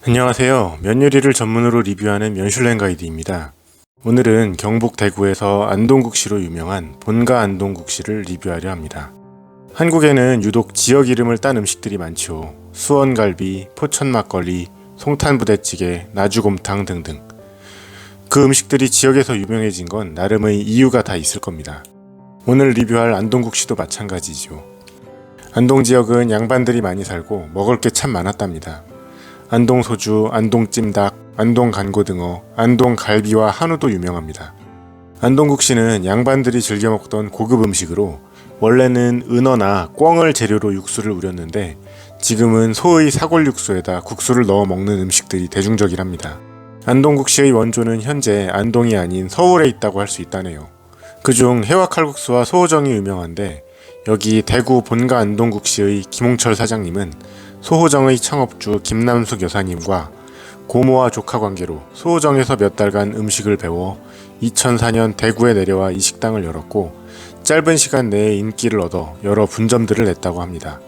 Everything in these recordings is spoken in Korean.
안녕하세요. 면 요리를 전문으로 리뷰하는 면슐랭 가이드입니다. 오늘은 경북 대구에서 안동국시로 유명한 본가 안동국시를 리뷰하려 합니다. 한국에는 유독 지역 이름을 딴 음식들이 많죠. 수원갈비, 포천막걸리, 송탄부대찌개, 나주곰탕 등등. 그 음식들이 지역에서 유명해진 건 나름의 이유가 다 있을 겁니다. 오늘 리뷰할 안동국시도 마찬가지죠. 안동 지역은 양반들이 많이 살고 먹을 게 참 많았답니다. 안동소주, 안동찜닭, 안동간고등어, 안동갈비와 한우도 유명합니다. 안동국시는 양반들이 즐겨 먹던 고급 음식으로 원래는 은어나 꿩을 재료로 육수를 우렸는데 지금은 소의 사골육수에다 국수를 넣어 먹는 음식들이 대중적이랍니다. 안동국시의 원조는 현재 안동이 아닌 서울에 있다고 할 수 있다네요. 그중 해와칼국수와 소호정이 유명한데 여기 대구 본가 안동국시의 김홍철 사장님은 소호정의 창업주 김남숙 여사님과 고모와 조카 관계로 소호정에서 몇 달간 음식을 배워 2004년 대구에 내려와 이 식당을 열었고 짧은 시간 내에 인기를 얻어 여러 분점들을 냈다고 합니다.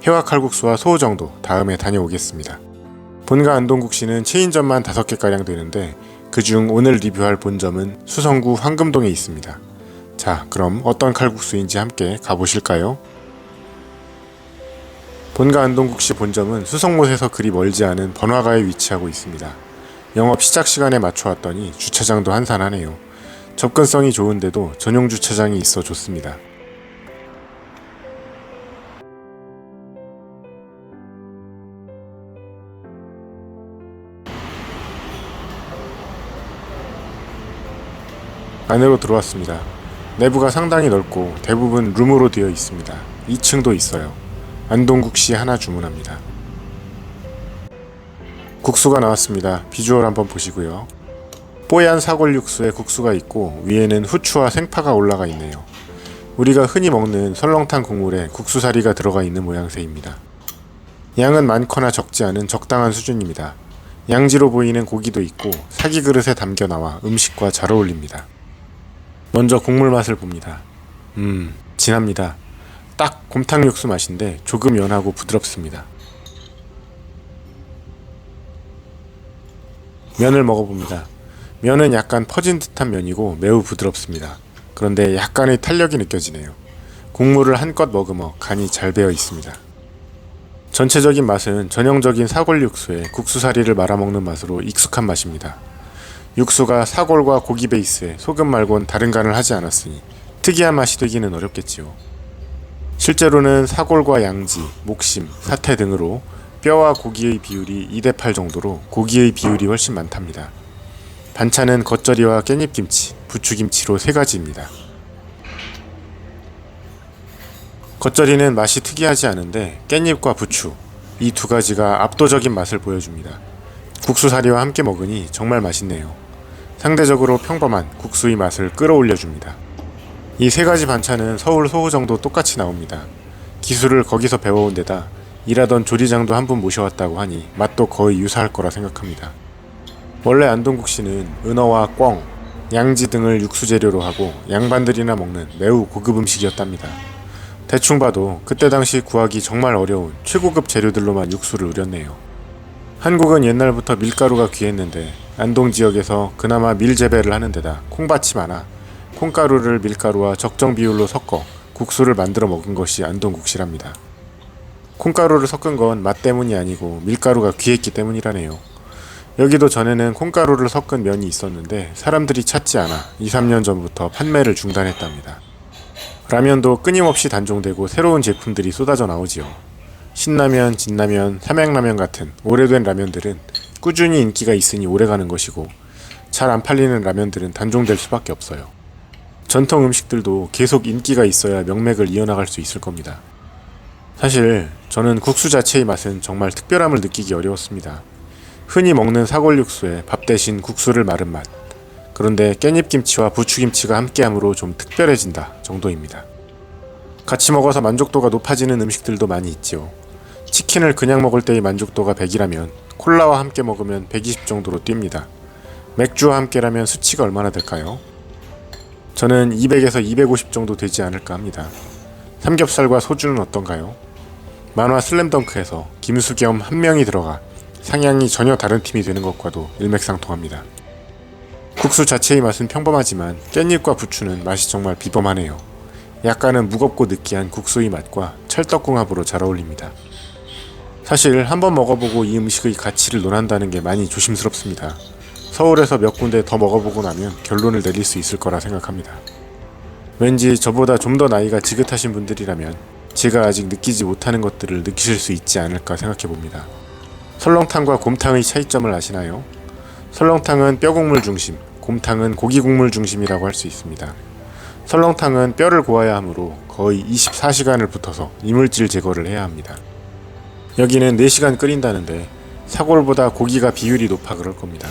해와칼국수와 소호정도 다음에 다녀오겠습니다. 본가 안동국시는 체인점만 5개가량 되는데 그중 오늘 리뷰할 본점은 수성구 황금동에 있습니다. 자, 그럼 어떤 칼국수인지 함께 가보실까요? 본가 안동국시 본점은 수성못에서 그리 멀지 않은 번화가에 위치하고 있습니다. 영업 시작 시간에 맞춰 왔더니 주차장도 한산하네요. 접근성이 좋은데도 전용 주차장이 있어 좋습니다. 안으로 들어왔습니다. 내부가 상당히 넓고 대부분 룸으로 되어 있습니다. 2층도 있어요. 안동국시 하나 주문합니다. 국수가 나왔습니다. 비주얼 한번 보시고요. 뽀얀 사골육수에 국수가 있고 위에는 후추와 생파가 올라가 있네요. 우리가 흔히 먹는 설렁탕 국물에 국수사리가 들어가 있는 모양새입니다. 양은 많거나 적지 않은 적당한 수준입니다. 양지로 보이는 고기도 있고 사기 그릇에 담겨 나와 음식과 잘 어울립니다. 먼저 국물 맛을 봅니다. 진합니다. 딱 곰탕 육수 맛인데 조금 연하고 부드럽습니다. 면을 먹어봅니다. 면은 약간 퍼진 듯한 면이고 매우 부드럽습니다. 그런데 약간의 탄력이 느껴지네요. 국물을 한껏 머금어 간이 잘 배어 있습니다. 전체적인 맛은 전형적인 사골 육수에 국수사리를 말아먹는 맛으로 익숙한 맛입니다. 육수가 사골과 고기 베이스에 소금 말곤 다른 간을 하지 않았으니 특이한 맛이 되기는 어렵겠지요. 실제로는 사골과 양지, 목심, 사태 등으로 뼈와 고기의 비율이 2대8 정도로 고기의 비율이 훨씬 많답니다. 반찬은 겉절이와 깻잎김치, 부추김치로 3가지입니다. 겉절이는 맛이 특이하지 않은데 깻잎과 부추, 이 2가지가 압도적인 맛을 보여줍니다. 국수사리와 함께 먹으니 정말 맛있네요. 상대적으로 평범한 국수의 맛을 끌어올려줍니다. 이 3가지 반찬은 서울 소호정도 똑같이 나옵니다. 기술을 거기서 배워온 데다 일하던 조리장도 한 분 모셔왔다고 하니 맛도 거의 유사할 거라 생각합니다. 원래 안동국시는 은어와 꿩, 양지 등을 육수 재료로 하고 양반들이나 먹는 매우 고급 음식이었답니다. 대충 봐도 그때 당시 구하기 정말 어려운 최고급 재료들로만 육수를 우렸네요. 한국은 옛날부터 밀가루가 귀했는데 안동 지역에서 그나마 밀 재배를 하는 데다 콩밭이 많아 콩가루를 밀가루와 적정 비율로 섞어 국수를 만들어 먹은 것이 안동국시랍니다. 콩가루를 섞은 건 맛 때문이 아니고 밀가루가 귀했기 때문이라네요. 여기도 전에는 콩가루를 섞은 면이 있었는데 사람들이 찾지 않아 2-3년 전부터 판매를 중단했답니다. 라면도 끊임없이 단종되고 새로운 제품들이 쏟아져 나오지요. 신라면, 진라면, 삼양라면 같은 오래된 라면들은 꾸준히 인기가 있으니 오래가는 것이고 잘 안 팔리는 라면들은 단종될 수밖에 없어요. 전통 음식들도 계속 인기가 있어야 명맥을 이어나갈 수 있을 겁니다. 사실 저는 국수 자체의 맛은 정말 특별함을 느끼기 어려웠습니다. 흔히 먹는 사골육수에 밥 대신 국수를 마른 맛. 그런데 깻잎김치와 부추김치가 함께함으로 좀 특별해진다 정도입니다. 같이 먹어서 만족도가 높아지는 음식들도 많이 있지요. 치킨을 그냥 먹을 때의 만족도가 100이라면 콜라와 함께 먹으면 120 정도로 뜁니다. 맥주와 함께라면 수치가 얼마나 될까요? 저는 200에서 250 정도 되지 않을까 합니다. 삼겹살과 소주는 어떤가요? 만화 슬램덩크에서 김수겸 한 명이 들어가 상향이 전혀 다른 팀이 되는 것과도 일맥상통합니다. 국수 자체의 맛은 평범하지만 깻잎과 부추는 맛이 정말 비범하네요. 약간은 무겁고 느끼한 국수의 맛과 찰떡궁합으로 잘 어울립니다. 사실 한번 먹어보고 이 음식의 가치를 논한다는 게 많이 조심스럽습니다. 서울에서 몇 군데 더 먹어보고 나면 결론을 내릴 수 있을 거라 생각합니다. 왠지 저보다 좀 더 나이가 지긋하신 분들이라면 제가 아직 느끼지 못하는 것들을 느끼실 수 있지 않을까 생각해봅니다. 설렁탕과 곰탕의 차이점을 아시나요? 설렁탕은 뼈국물 중심, 곰탕은 고기국물 중심이라고 할 수 있습니다. 설렁탕은 뼈를 고아야 하므로 거의 24시간을 붙어서 이물질 제거를 해야 합니다. 여기는 4시간 끓인다는데 사골보다 고기가 비율이 높아 그럴 겁니다.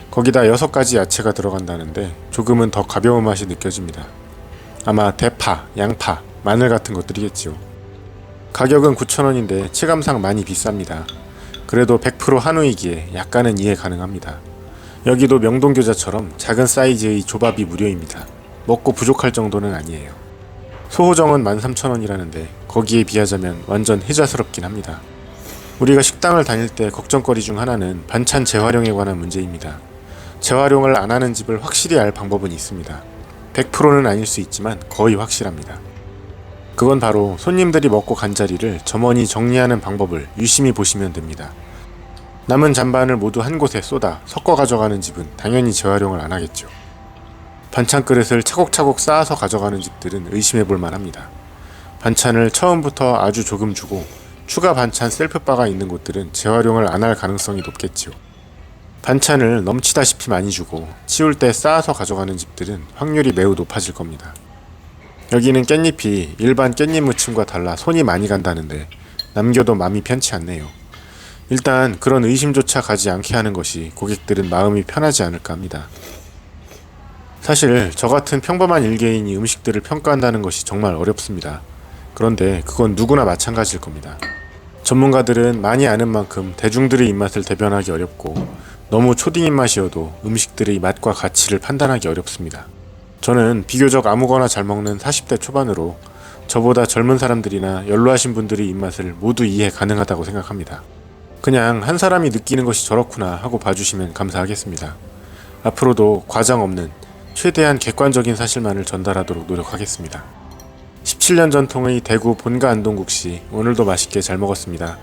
거기다 6가지 야채가 들어간다는데 조금은 더 가벼운 맛이 느껴집니다. 아마 대파, 양파, 마늘 같은 것들이겠지요. 가격은 9,000원인데 체감상 많이 비쌉니다. 그래도 100% 한우이기에 약간은 이해 가능합니다. 여기도 명동교자처럼 작은 사이즈의 조밥이 무료입니다. 먹고 부족할 정도는 아니에요. 소호정은 13,000원이라는데 거기에 비하자면 완전 혜자스럽긴 합니다. 우리가 식당을 다닐 때 걱정거리 중 하나는 반찬 재활용에 관한 문제입니다. 재활용을 안 하는 집을 확실히 알 방법은 있습니다. 100%는 아닐 수 있지만 거의 확실합니다. 그건 바로 손님들이 먹고 간 자리를 점원이 정리하는 방법을 유심히 보시면 됩니다. 남은 잔반을 모두 한 곳에 쏟아 섞어 가져가는 집은 당연히 재활용을 안 하겠죠. 반찬 그릇을 차곡차곡 쌓아서 가져가는 집들은 의심해 볼 만합니다. 반찬을 처음부터 아주 조금 주고 추가 반찬 셀프바가 있는 곳들은 재활용을 안 할 가능성이 높겠지요. 반찬을 넘치다시피 많이 주고 치울 때 쌓아서 가져가는 집들은 확률이 매우 높아질 겁니다. 여기는 깻잎이 일반 깻잎 무침과 달라 손이 많이 간다는데 남겨도 마음이 편치 않네요. 일단 그런 의심조차 가지 않게 하는 것이 고객들은 마음이 편하지 않을까 합니다. 사실 저 같은 평범한 일개인이 음식들을 평가한다는 것이 정말 어렵습니다. 그런데 그건 누구나 마찬가지일 겁니다. 전문가들은 많이 아는 만큼 대중들의 입맛을 대변하기 어렵고 너무 초딩 입맛이어도 음식들의 맛과 가치를 판단하기 어렵습니다. 저는 비교적 아무거나 잘 먹는 40대 초반으로 저보다 젊은 사람들이나 연로하신 분들의 입맛을 모두 이해 가능하다고 생각합니다. 그냥 한 사람이 느끼는 것이 저렇구나 하고 봐주시면 감사하겠습니다. 앞으로도 과장 없는 최대한 객관적인 사실만을 전달하도록 노력하겠습니다. 17년 전통의 대구 본가 안동국시 오늘도 맛있게 잘 먹었습니다.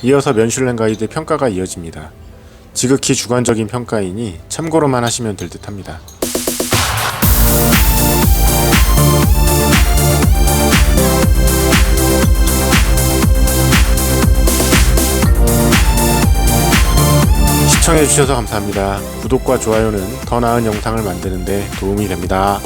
이어서 면슐랭 가이드 평가가 이어집니다. 지극히 주관적인 평가이니 참고로만 하시면 될 듯합니다. 시청해주셔서 감사합니다. 구독과 좋아요는 더 나은 영상을 만드는 데 도움이 됩니다.